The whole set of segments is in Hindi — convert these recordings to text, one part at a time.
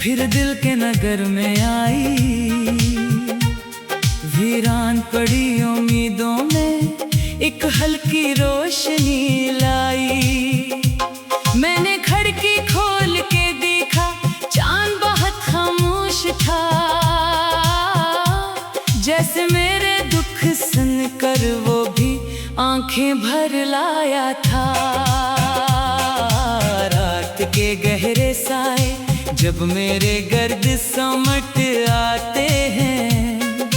फिर दिल के नगर में आई, वीरान पड़ी उम्मीदों में एक हल्की रोशनी लाई। मैंने खिड़की खोल के देखा, चांद बहुत खामोश था, जैसे मेरे दुख सुनकर वो भी आंखें भर लाया था। रात के गहरे साए जब मेरे गर्द समट आते हैं,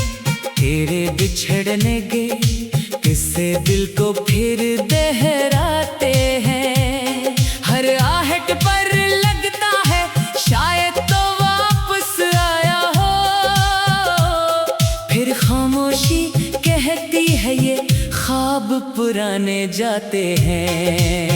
तेरे बिछड़ने के किस्से दिल को फिर दोहराते हैं। हर आहट पर लगता है शायद तो वापस आया हो, फिर खामोशी कहती है ये ख्वाब पुराने जाते हैं।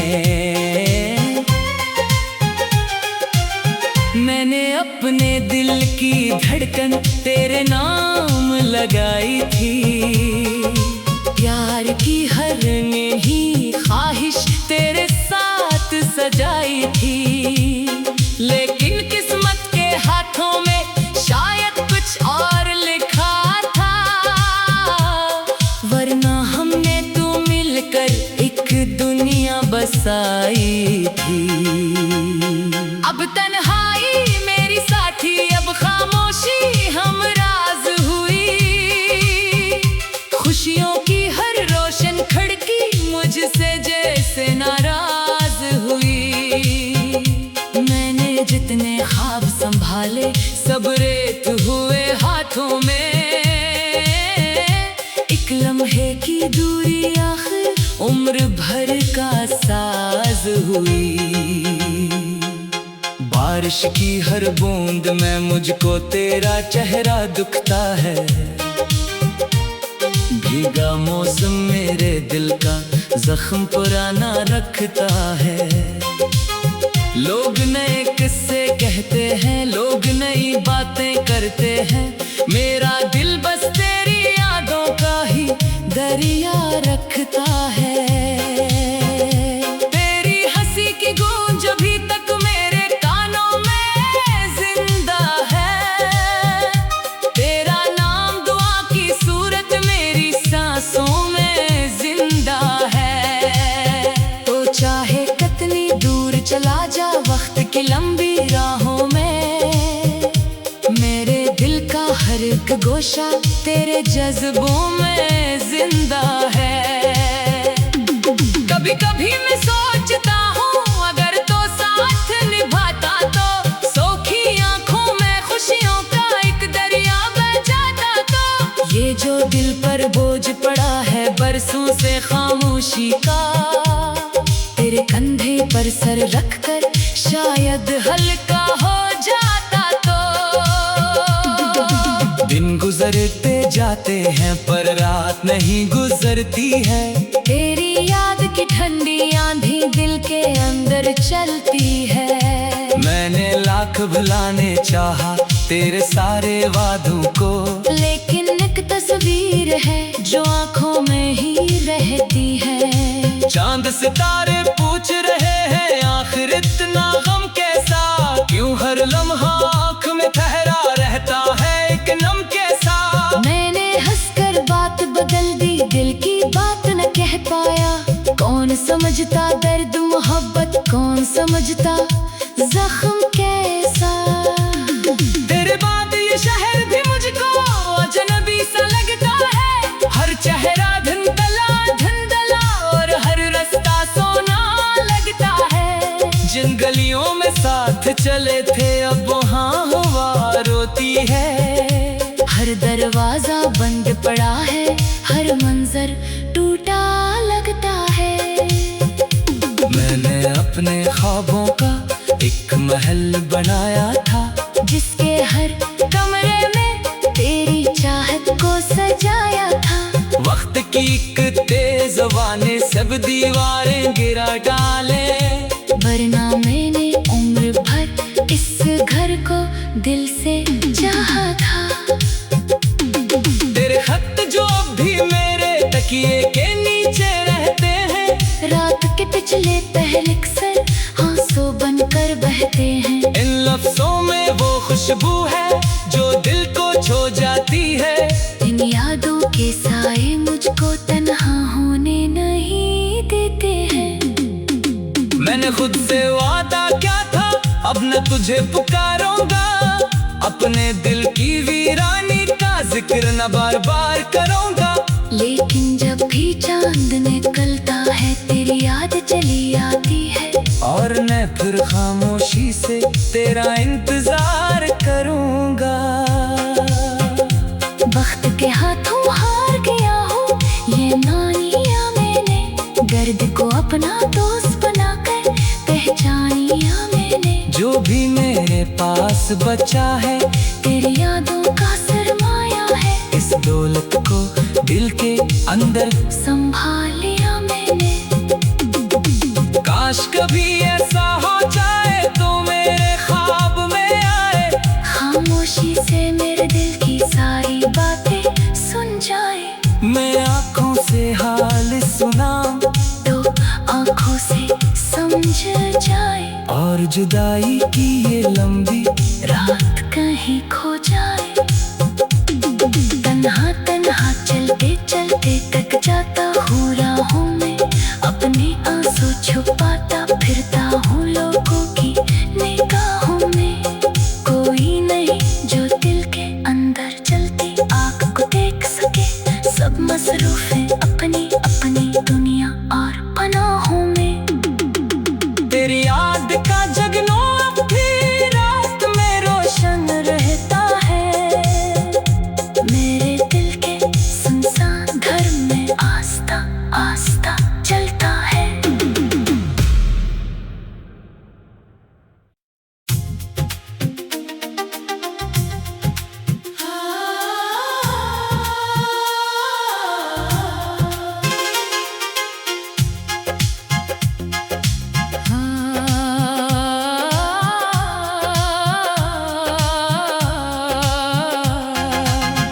मैंने अपने दिल की धड़कन तेरे नाम लगाई थी, प्यार की हर नई ख्वाहिश तेरे साथ सजाई थी। लेकिन किस्मत के हाथों में शायद कुछ और लिखा था, वरना हमने तू मिलकर एक दुनिया बसाई थी। अब तन्हाई मेरी साथी, अब खामोशी हमराज हुई, खुशियों की हर रोशन खिड़की मुझसे जैसे नाराज हुई। मैंने जितने ख्वाब संभाले सब रेत हुए हाथों में, एक लम्हे की दूरी आखिर उम्र भर का साज हुई। बारिश की हर बूंद में मुझको तेरा चेहरा दुखता है, भीगा मौसम मेरे दिल का जख्म पुराना रखता है। लोग नए किस्से कहते हैं, लोग नई बातें करते हैं, मेरा दिल बस तेरी यादों का ही दरिया रखता है। तेरी हंसी की गूंज अभी तक मेरे कानों में जिंदा है, तेरा नाम दुआ की सूरत मेरी सांसों में जिंदा है। तो चाहे कितनी दूर चला जा वक्त की लंबी राहों में, मेरे दिल का हर एक गोशा तेरे जज्बों में जिंदा है। कभी कभी मैं सोचता हूँ अगर तो साथ निभाता तो सोखी आंखों में खुशियों का एक दरिया बह जाता। तो ये जो दिल पर बोझ पड़ा है बरसों से खामोशी का, तेरे कंधे पर सर रखकर शायद हल्का हो जाता। तो दिन गुजरते जाते हैं पर रात नहीं गुजरती है, तेरी याद की ठंडी आंधी दिल के अंदर चलती है। मैंने लाख भुलाने चाहा तेरे सारे वादों को, लेकिन एक तस्वीर है जो आंखों में ही रहती है। चांद सितारे पूछ रहे हैं आखिर इतना गम कैसा, क्यों हर लम्हा आँख में ठहरा रहता है एक नम कैसा। मैंने हंसकर बात बदल दी, दिल की बात न कह पाया, कौन समझता दर्द मोहब्बत, कौन समझता जख्म कैसा। तेरे बाद ये शहर भी मुझको अजनबी सा लगता है, हर चेहरा धुंधला धुंधला और हर रास्ता सोना लगता है। जिन गलियों में साथ चले थे अब वहाँ हवा रोती है, हर दरवाजा बंद पड़ा है, हर मंजर टूटा लगता है। मैंने अपने ख्वाबों का एक महल बनाया था, जिसके हर कमरे में तेरी चाहत को सजाया था। वक्त की एक तेज हवा ने सब दीवारें गिरा डाले, वरना मैंने उम्र भर इस घर को दिल से चाहा था। तेरे खत जो भी मेरे तकिए के नीचे रहते हैं, रात के पिछले पहर अक्सर आंसू बनकर बहते हैं। इन लफ्जों में वो खुशबू है जो दिल को छू जाती है। इन यादों के साए मुझको तन्हा होने नहीं देते हैं। मैंने खुद से वादा किया था अब न तुझे पुकारूंगा, अपने दिल की वीरानी का जिक्र न बार बार करूंगा। लेकिन जब भी चांद निकलता है तेरी याद चली आती है, और मैं फिर खामोशी से तेरा इंतजार करूंगा। वक्त के हाथों हार गया हूँ ये मानिया मैंने, दर्द को अपना दोस्त बनाकर पहचानिया मैंने। जो भी मेरे पास बचा है तेरी यादों का सरमाया है, इस दौलत को दिल के अंदर संभाल लिया मैंने। काश कभी ऐसा हो जाए तो मेरे ख्वाब में आए, खामोशी से मेरे दिल की सारी बातें सुन जाए। मैं आँखों से हाल सुनाऊं तो आँखों से समझ जाए, और जुदाई की ये लंबी रात कहीं खो जाए। तन्हा तन्हा चलते चलते थक जाता हूँ राहों में, अपने आंसू छुपाता फिरता हूँ लोगों की निगाहों में। कोई नहीं जो दिल के अंदर जलती आग को देख सके, सब मसरूफ हैं अपनी अपनी दुनिया और पनाहों में। तेरी याद का जगनो अब भी रात में रोशन रहता है, मेरे दिल के सुनसान घर में आस्था आस्था चलता है।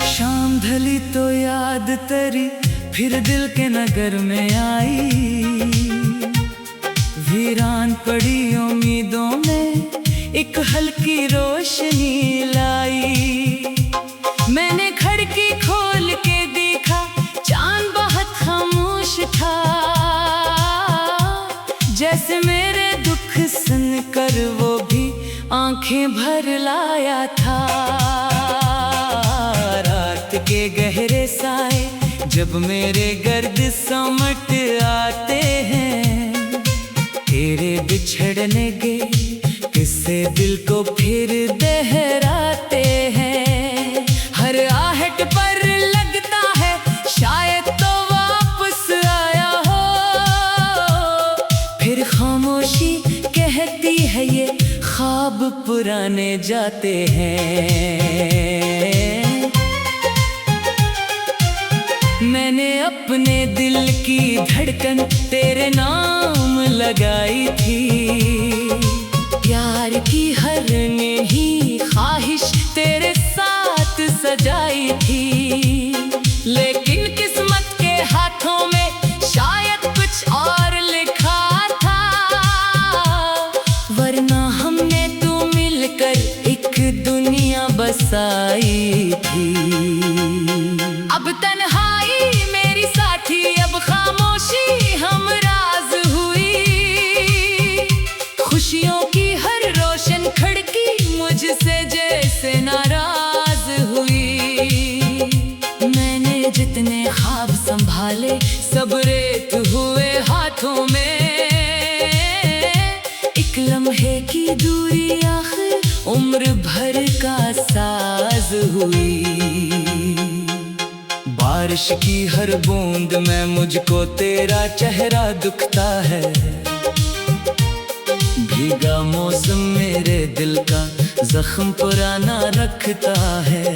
शाम ढली तो याद तेरी फिर दिल के नगर में आई, वीरान पड़ी उम्मीदों में एक हल्की रोशनी लाई। मैंने खिड़की खोल के देखा चांद बहुत खामोश था, जैसे मेरे दुख सुनकर वो भी आंखें भर लाया था। रात के गहरे साए जब मेरे गर्द समट आते हैं, तेरे बिछड़ने के किस्से दिल को फिर दहराते हैं। हर आहट पर लगता है शायद तो वापस आया हो, फिर खामोशी कहती है ये ख्वाब पुराने जाते हैं। मैंने अपने दिल की धड़कन तेरे नाम लगाई थी, प्यार की हर नई ख्वाहिश तेरे साथ सजाई थी। लेकिन किस्मत के हाथों में शायद कुछ और लिखा था, वरना हमने तो मिलकर एक दुनिया बसाई थी। अब तन्हाई मेरी साथी, अब खामोशी हम राज हुई। खुशियों की हर रोशन खिड़की मुझसे जैसे नाराज हुई। मैंने जितने ख्वाब संभाले सब रेत हुए हाथों में, एक लम्हे की दूरी आखिर उम्र भर का साज हुई। बारिश की हर बूंद में मुझको तेरा चेहरा दिखता है, भीगा मौसम मेरे दिल का जख्म पुराना रखता है।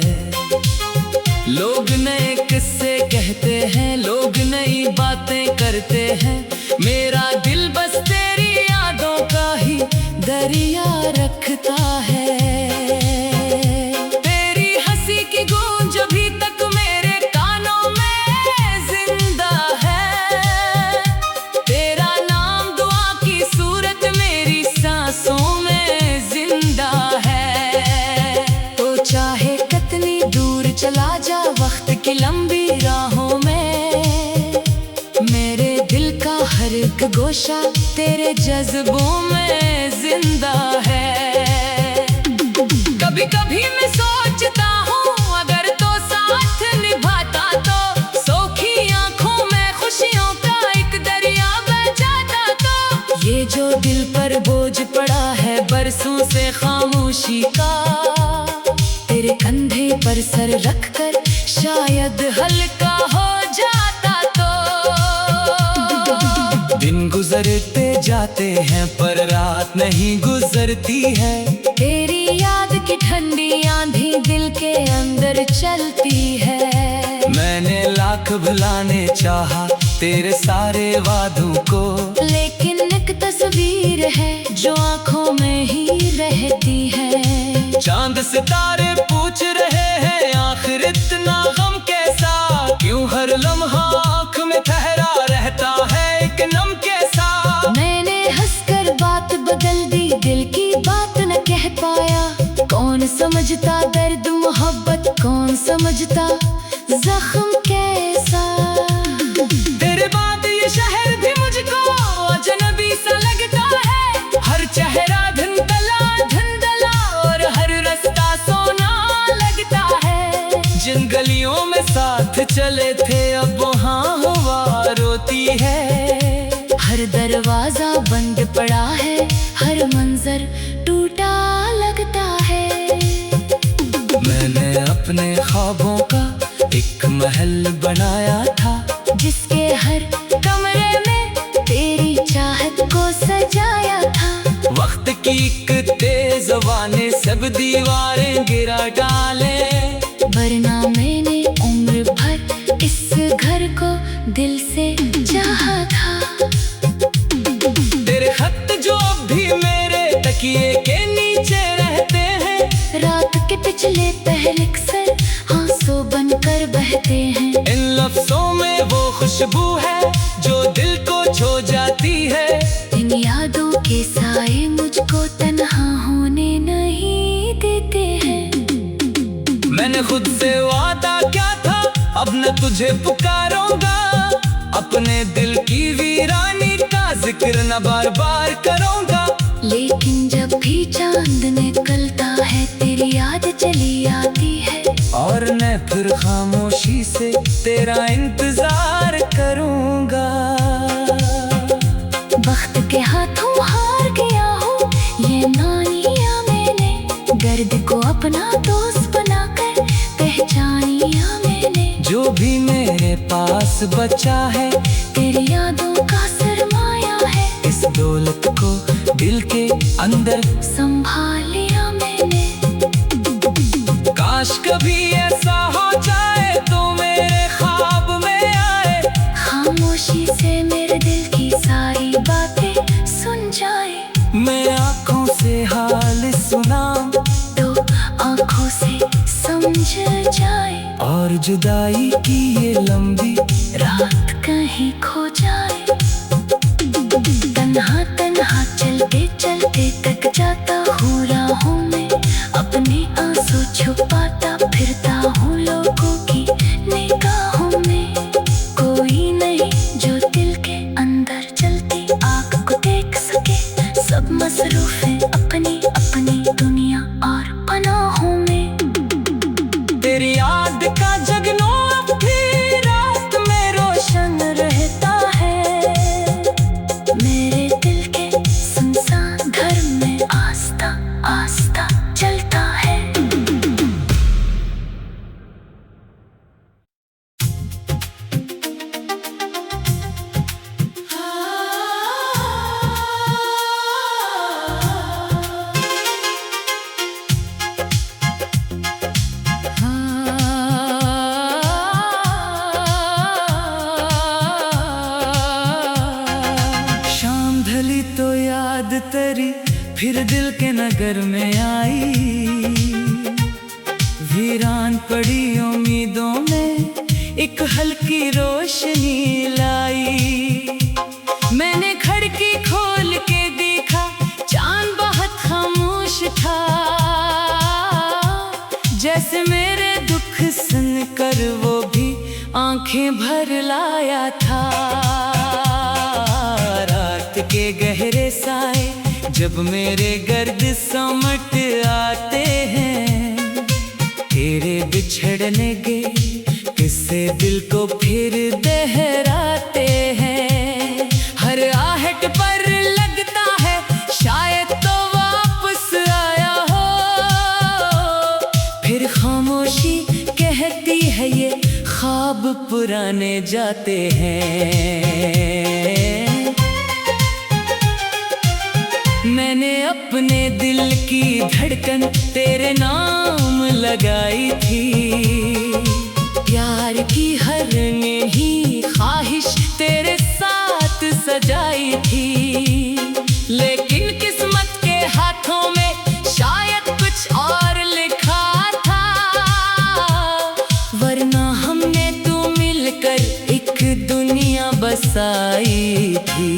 लोग नए किस्से कहते हैं, लोग नई बातें करते हैं, मेरा दिल बस तेरी यादों का ही दरिया रखता है। तेरी हंसी की गूंज अभी तक मेरे कानों में जिंदा है, तेरा नाम दुआ की सूरत मेरी सांसों में जिंदा है। एक गोशा तेरे जज्बों में जिंदा है। कभी कभी मैं सोचता हूँ अगर तो साथ निभाता तो सौखी आंखों में खुशियों का एक दरिया बह जाता तो। ये जो दिल पर बोझ पड़ा है बरसों से खामोशी का, तेरे कंधे पर सर रखकर शायद हल्का हो जाता तो। दिन गुजरते जाते हैं पर रात नहीं गुजरती है। तेरी याद की ठंडी आंधी दिल के अंदर चलती है। मैंने लाख भुलाने चाहा तेरे सारे वादों को, लेकिन एक तस्वीर है जो आंखों में ही रहती है। चांद सितारे पूछ रहे हैं आखिर इतना गम कैसा, क्यों हर लम्हा आँख में ठहरा रहता है एक नम कैसा। मैंने हंसकर बात बदल दी, दिल की बात न कह पाया। कौन समझता दर्द मोहब्बत, कौन समझता जख्म कैसा। तेरे बाद ये शहर भी मुझको अजनबी सा लगता है। हर चेहरा धुंधला और हर रास्ता सोना लगता है। जिन गलियों में साथ चले थे अब वहाँ हवा रोती है। हर दरवाजा बंद पड़ा है, हर मंजर टूटा लगता है। मैंने अपने ख्वाबों का एक महल बनाया था, जिसके हर कमरे में तेरी चाहत को सजाया था। वक्त की एक तेज हवा ने सब दीवारें गिरा डाले, वरना मैंने उम्र भर इस घर को दिल से चाहा था। तेरे खत जो अब भी मेरे तकिए के नीचे रहते हैं, रात के पिछले पहले अक्सर आंसू बनकर बहते हैं। इन लफ्जों में वो खुशबू है जो दिल को छू जाती है। इन यादों के साए मुझको तन्हा होने नहीं देते हैं। मैंने खुद से वादा किया था अब न तुझे पुकारूंगा, अपने दिल की वीरानी का जिक्र न बार बार करूंगा। लेकिन जब भी चांद निकलता है तेरी याद चली आती है, और मैं फिर खामोशी से तेरा इंतजार करूंगा। वक्त के हाथों हार गया हूँ ये मानिया मैंने, दर्द को अपना दोस्त बनाकर पहचानिया मैंने। जो भी मेरे पास बचा है तेरी यादों का सरमाया है, इस दौलत को दिल के अंदर संभाल लिया मैंने। काश कभी ऐसा हो जाए तो मेरे ख्वाब में आए, खामोशी से मेरे दिल की सारी बातें सुन जाए। मैं आँखों से हाल सुनाऊं तो आँखों से समझ जाए, और जुदाई की ये लंबी रात कहीं खो जाए। तन्हा तन्हा चलते चलते थक जाता हूँ राहों में, अपने आंसू छुपाता फिरता हूँ लोगों की निगाहों में। कोई नहीं जो दिल के अंदर जलती आग को देख सके, सब मसरूफ है अपनी अपनी दुनिया और पनाहों में। तेरी याद का जगनो अब भी रात में रोशन रहता है, मेरे दिल के सुनसान घर में आस्था आस्था चलता है। शाम ढली तो याद तेरी फिर दिल के नगर में आई, वीरान पड़ी उम्मीदों में एक हल्की रोशनी लाई। मैंने खिड़की खोल के देखा चांद बहुत खामोश था, जैसे मेरे दुख सुन कर वो भी आंखें भर लाया था। जब मेरे गर्द समट आते हैं, तेरे बिछड़ने के किस्से दिल को फिर दहराते हैं। हर आहट पर लगता है शायद तो वापस आया हो, फिर खामोशी कहती है ये ख्वाब पुराने जाते हैं। मैंने अपने दिल की धड़कन तेरे नाम लगाई थी, प्यार की हर नई ख्वाहिश तेरे साथ सजाई थी। लेकिन किस्मत के हाथों में शायद कुछ और लिखा था, वरना हमने तो मिलकर एक दुनिया बसाई थी।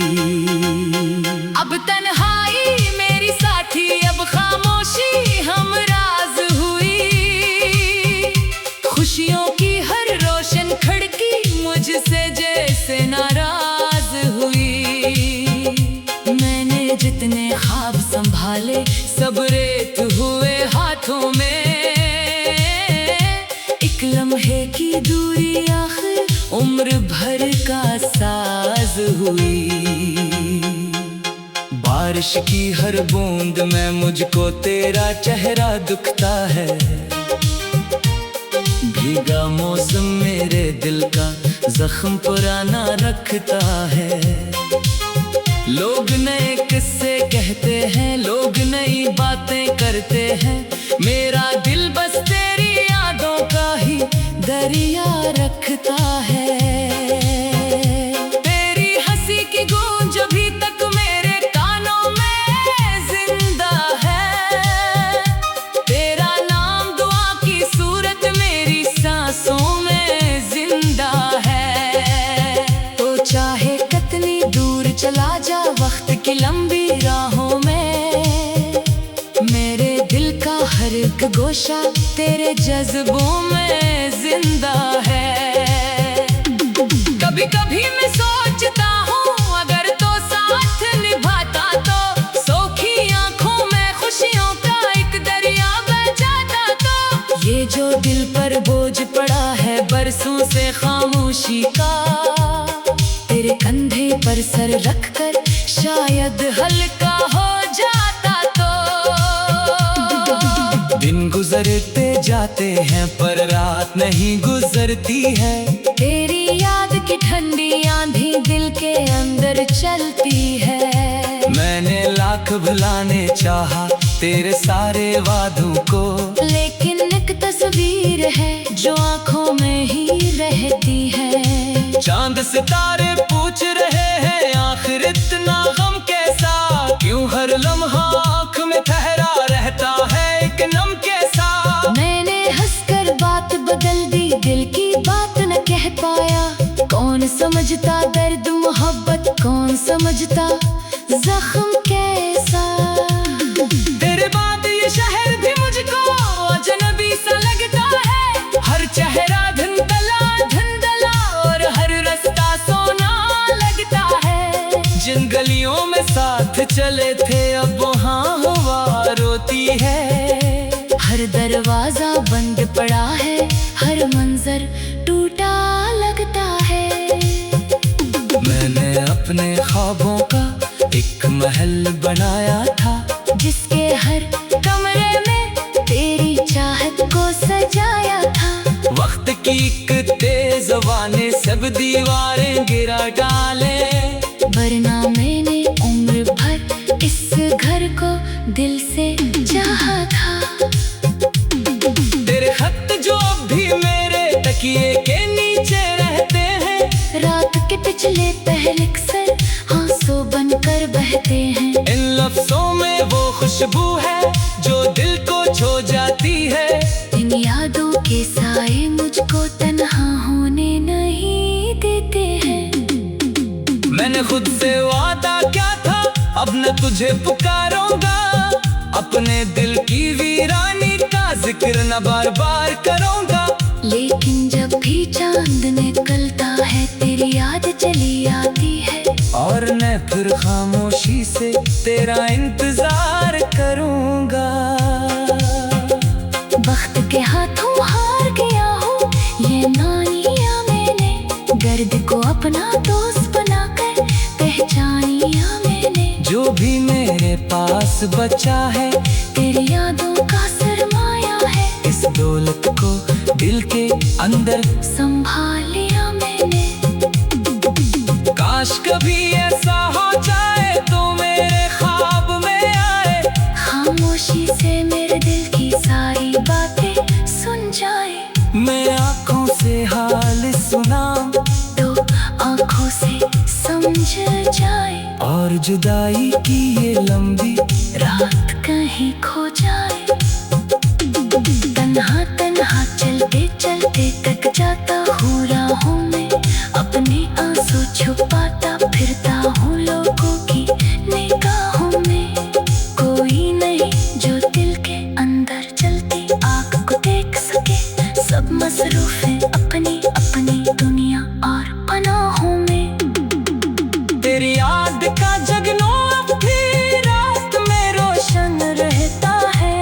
अब तन्हाई मेरी साथी, अब खामोशी हम राज हुई। खुशियों की हर रोशन खिड़की मुझसे जैसे नाराज हुई। मैंने जितने ख्वाब संभाले सब रेत हुए हाथों में, एक लम्हे की दूरी आखिर उम्र भर का साज हुई। बारिश की हर बूंद में मुझको तेरा चेहरा दिखता है, भीगा मौसम मेरे दिल का जख्म पुराना रखता है। लोग नए किस्से कहते हैं, लोग नई बातें करते हैं, मेरा दिल बस तेरी यादों का ही दरिया रखता है। तेरी हंसी की गूंज अभी तक मेरे कानों में जिंदा है, तेरा नाम दुआ की सूरत मेरी सांसों में जिंदा है। तो चाहे कितनी दूर चला जा वक्त की लंबी राहों में, मेरे दिल का हर एक गोशा तेरे जज्बों में जिंदा है। कभी कभी मैं सोचता हूँ अगर तो साथ निभाता तो, सोखी आंखों में खुशियों का एक दरिया बह जाता तो। ये जो दिल पर बोझ पड़ा है बरसों से खामोशी का, तेरे कंधे पर सर रखकर शायद हल्का हो जाता तो। दिन गुजरते जाते हैं पर रात नहीं गुजरती है, तेरी याद की ठंडी आंधी दिल के अंदर चलती है। मैंने लाख भुलाने चाहा तेरे सारे वादों को, लेकिन एक तस्वीर है जो आंखों में ही रहती है। चांद सितारे पूछ रहे हैं आखिर इतना गम कैसा, क्यों हर लम्हा आँख में ठहरा रहता है एक नम कैसा। मैंने हंसकर बात बदल दी, दिल की बात न कह पाया। कौन समझता दर्द मोहब्बत, कौन समझता जख्म कैसा। तेरे बाद ये शहर भी मुझको अजनबी सा लगता है, हर चेहरा धुंधला और हर रास्ता सोना लगता है। जिन गलियों में साथ चले थे अब वहाँ हवा रोती है, हर दरवाजा बंद पड़ा है, हर मंजर टूटा लगता है। मैंने अपने ख्वाबों का एक महल बनाया था, जिसके हर कमरे में तेरी चाहत को सजाया था। वक्त की एक तेज हवा ने सब दीवारें गिरा डाले, वरना मैंने उम्र भर इस घर को दिल से चाहा था। तेरे खत जो भी मेरे तकिए के नीचे रहते हैं, रात के पिछले पहले अक्सर आंसू बनकर बहते हैं। इन लफ्जों में वो खुशबू है जो दिल को छू जाती है। इन यादों के साए मुझको तन्हा होने नहीं देते हैं। मैंने खुद से वादा किया था अब न तुझे पुकारूंगा, अपने दिल की वीरानी का जिक्र न बार बार करूंगा। लेकिन जब भी चांद निकलता है तेरी याद चली आती है, और मैं फिर खामोशी से तेरा इंतजार करूंगा। वक्त के हाथों हार गया हूँ ये नानिया मैंने, दर्द को अपना दोस्त बनाकर पहचानिया मैंने। जो भी मेरे पास बचा है तेरी यादों का सरमाया है, इस दौलत को दिल के अंदर संभाल लिया मैंने। काश कभी ऐसा हो जाए तो मेरे ख्वाब में आए, खामोशी से मेरे दिल की सारी बातें सुन जाए। मैं आँखों से हाल सुनाऊं तो आँखों से समझ जाए, और जुदाई की ये लंबी रात कहीं खो जाए। तन्हा तन्हा चलते चलते थक जाता हूँ राहों में, अपने आंसू छुपाता फिरता हूँ लोगों की निगाहों में। कोई नहीं जो दिल के अंदर जलती आग को देख सके, सब मसरूफ है अपनी अपनी दुनिया और पनाहों में। तेरी याद का जगनो अब भी रात में रोशन रहता है,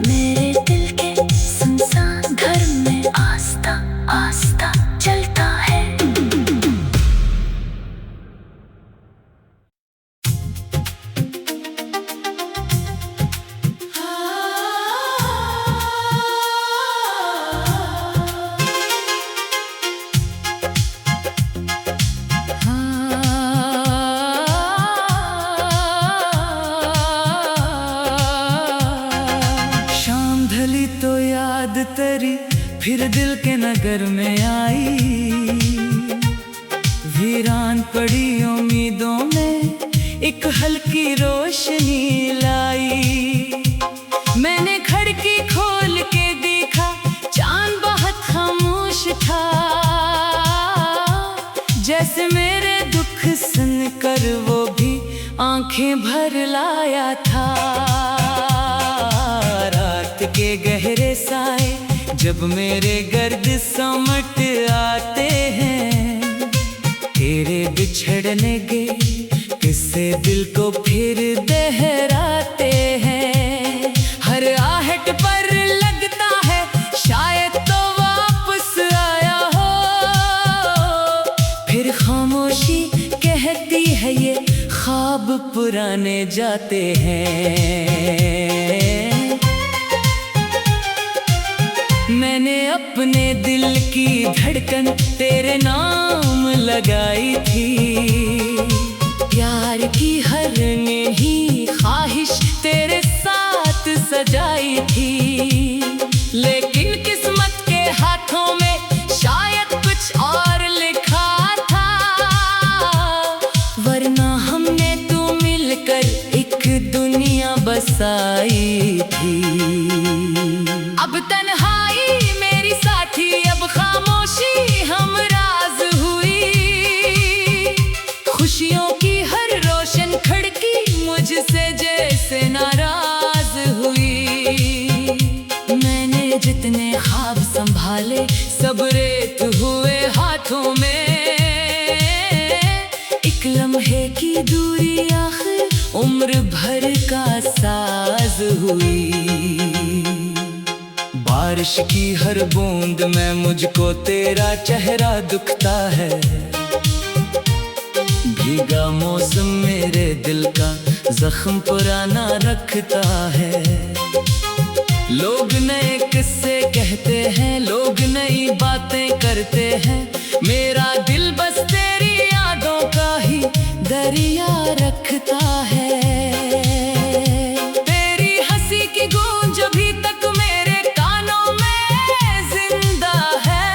मेरे दिल के सुनसान घर में आस्था आस्था चलता है। शाम ढली तो याद तेरी फिर दिल के नगर में आई, वीरान पड़ी उम्मीदों में एक हल्की रोशनी लाई। मैंने खिड़की खोल के देखा, चांद बहुत खामोश था, जैसे मेरे दुख सुनकर वो भी आंखें भर लाया था। रात के गहरे साए जब मेरे गर्द समट आते हैं, तेरे बिछड़ने के किस्से दिल को फिर दहराते हैं। हर आहट पर लगता है शायद तो वापस आया हो, फिर खामोशी कहती है ये ख्वाब पुराने जाते हैं। मैंने अपने दिल की धड़कन तेरे नाम लगाई थी, प्यार की हर नई ख्वाहिश तेरे साथ सजाई थी। लेकिन किस्मत के हाथों में शायद कुछ और लिखा था, वरना हमने तो मिलकर एक दुनिया बसाई थी। अब तन्हाई मेरी साथी, अब खामोशी हम राज हुई, खुशियों की हर रोशन खिड़की मुझसे जैसे नाराज हुई। मैंने जितने ख्वाब संभाले सब रेत हुए हाथों में, एक लम्हे की दूरी आखिर उम्र भर का साज हुई। बारिश की हर बूंद में मुझको तेरा चेहरा दुखता है, भीगा मौसम मेरे दिल का जख्म पुराना रखता है। लोग नए किस्से कहते हैं, लोग नई बातें करते हैं, मेरा दिल बस तेरी यादों का ही दरिया रखता है। तेरी हंसी की गूंज अभी तक मेरे कानों में जिंदा है,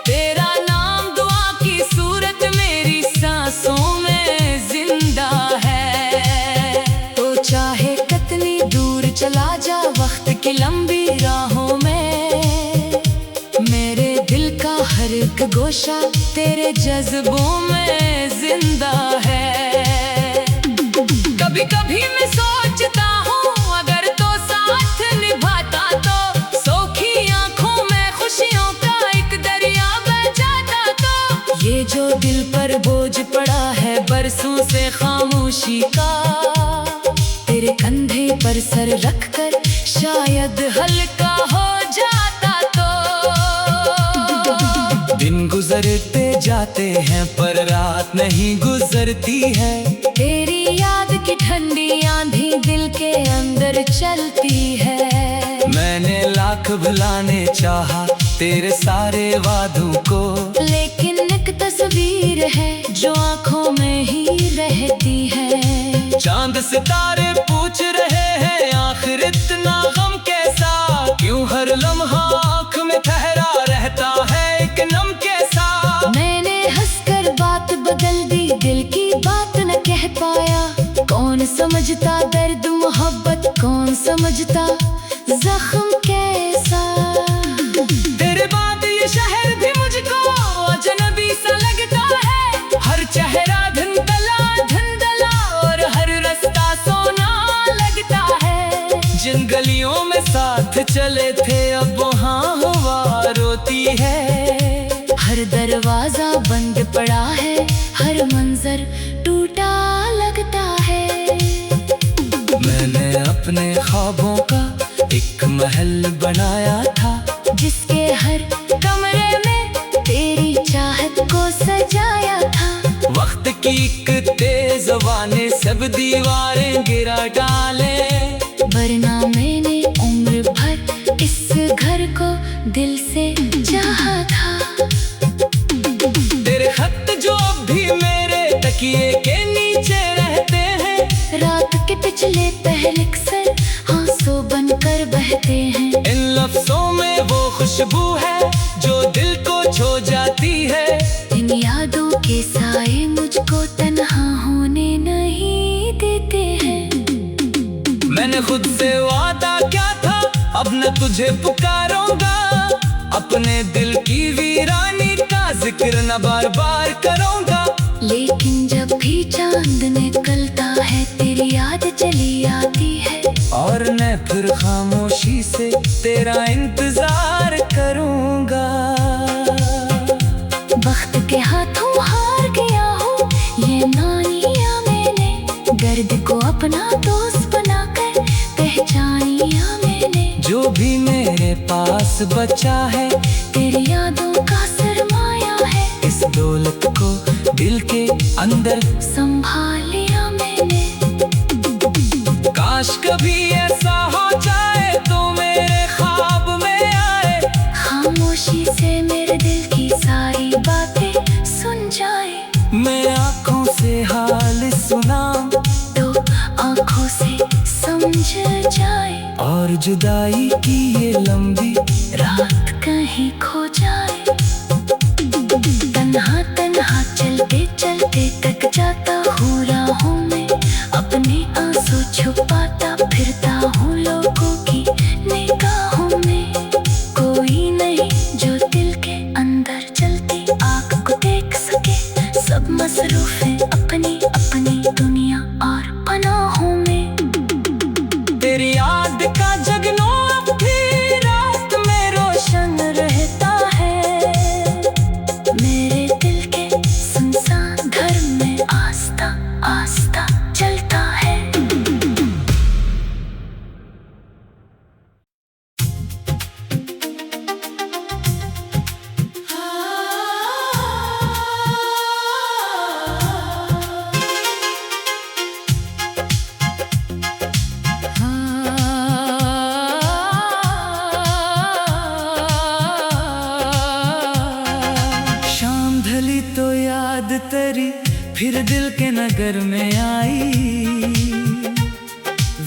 तेरा नाम दुआ की सूरत मेरी सांसों में जिंदा है। तो चाहे कितनी दूर चला जा वक्त की लंबी राहों में, मेरे दिल का हर एक गोशा तेरे जज्बों में जिंदा है। कभी कभी मैं सोचता हूँ अगर तो साथ निभाता तो, सौखी आंखों में खुशियों का एक दरिया बह जाता तो, ये जो दिल पर बोझ पड़ा है बरसों से खामोशी का, तेरे कंधे पर सर रखकर शायद हल्का हो जाता तो। दिन गुजरते जाते हैं पर रात नहीं गुजरती है, तेरी याद की ठंडी आंधी दिल के अंदर चलती है। मैंने लाख भुलाने चाहा तेरे सारे वादों को, लेकिन एक तस्वीर है जो आंखों में ही रहती है। चांद सितारे पूछ रहे हैं आखिर इतना गम कैसा, क्यों हर लम्हा आँख में ठहरा रहता है एक नम कैसा। मैंने हंसकर बात बदल दी, दिल की बात न कह पाया। कौन समझता दर्द मोहब्बत, कौन समझता जख्म कैसा। तेरे बाद ये शहर भी मुझको अजनबी सा लगता है, हर चेहरा धुंधला और हर रास्ता सोना लगता है। जिन गलियों में साथ चले थे अब वहाँ हवा रोती है, हर दरवाजा बंद पड़ा है, हर मंजर टूटा लगता है। मैंने अपने ख्वाबों का एक महल बनाया था, जिसके हर कमरे में तेरी चाहत को सजाया था। वक्त की एक तेज हवा ने सब दीवारें गिरा डाले, वरना मैंने उम्र भर इस घर को दिल से चाहा था। तेरे खत जो भी मेरे तकिए के नीचे रहते हैं, रात के पिछले पहले अक्सर आंसू बनकर बहते हैं। इन लफ्जों में वो खुशबू है जो दिल को छू जाती है। इन यादों के साए मुझको तन्हा होने नहीं देते हैं। मैंने खुद से वादा क्या था, अब न तुझे पुकारूंगा, अपने दिल की वीरानी का जिक्र न बार बार करूंगा। लेकिन जब भी चांद निकलता है तेरी याद चली आती है, और मैं फिर खामोशी से तेरा इंतजार करूंगा। वक्त के हाथों हार गया हूँ ये मानिया मैंने, दर्द को अपना दोस्त बनाकर पहचानिया मैंने। जो भी मेरे पास बचा है तेरी यादों का सरमाया है, इस दौलत को दिल के अंदर संभाल लिया मैंने। काश कभी ऐसा हो जाए तो मेरे ख्वाब में आए, खामोशी से मेरे दिल की सारी बातें सुन जाए। मैं आँखों से हाल सुनाऊं तो आँखों से समझ जाए, और जुदाई की ये लंबी रात कहीं खो जाए। तन्हा तन्हा चलते चलते थक जाता हूँ राहों में, अपने आंसू छुपाता फिरता हूँ लोगों की निगाहों में। कोई नहीं जो दिल के अंदर चलती आग को देख सके, सब मसरूफ है अपनी अपनी दुनिया और पनाहों में। तेरी याद का जगनो अब भी रात में रोशन रहता है, मेरे दिल के सुनसान घर में आस्था आस्था चलता है। शाम ढली तो याद तेरी फिर दिल के नगर में आई,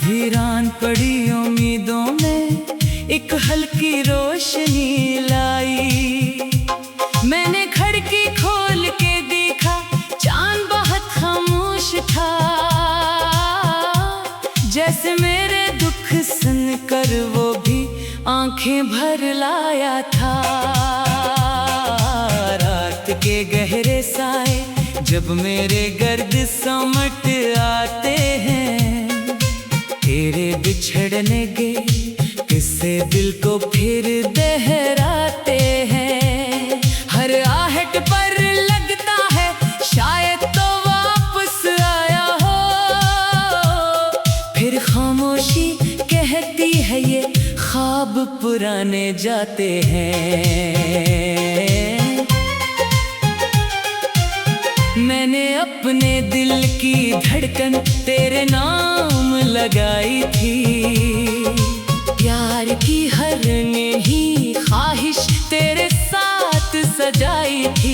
वीरान पड़ी उम्मीदों में एक हल्की रोशनी लाई। मैंने खिड़की खोल के देखा चांद बहुत खामोश था, जैसे मेरे दुख सुनकर वो भी आंखें भर लाया था। रात के गहरे साए जब मेरे गर्द समट आते हैं, तेरे बिछड़ने के किस्से दिल को फिर दहराते हैं। हर आहट पर लग पुराने जाते हैं। मैंने अपने दिल की धड़कन तेरे नाम लगाई थी, प्यार की हर नई ख्वाहिश तेरे साथ सजाई थी।